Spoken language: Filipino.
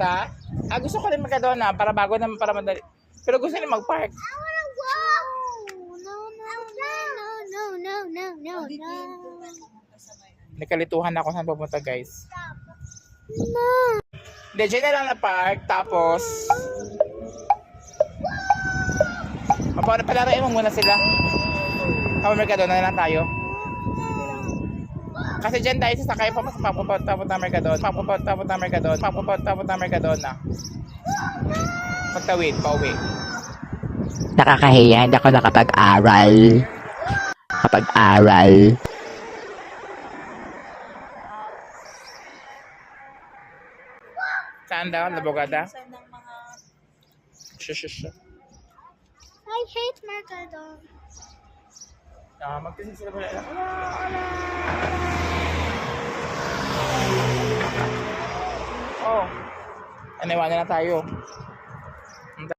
Sa? Gusto ko rin Mercadona para bago naman para madali. Pero gusto niya mag-park. No, no, no, no, no, no, no, no. Nakalituhan ako saan pupunta guys. No. Hindi, dyan na lang na park. Tapos, palaroin mo muna sila. Kapag Mercadona na lang tayo. Kasi dyan tayo sasakay papunta Mercadona. Papunta Mercadona. Pagtawid, pauwi. Nakakahiya, hindi ako nakapag-aral. Saan daw? Labogada? Shush. I hate Mercadona. Magkasing sila pala. Oh. Aniwanan na tayo.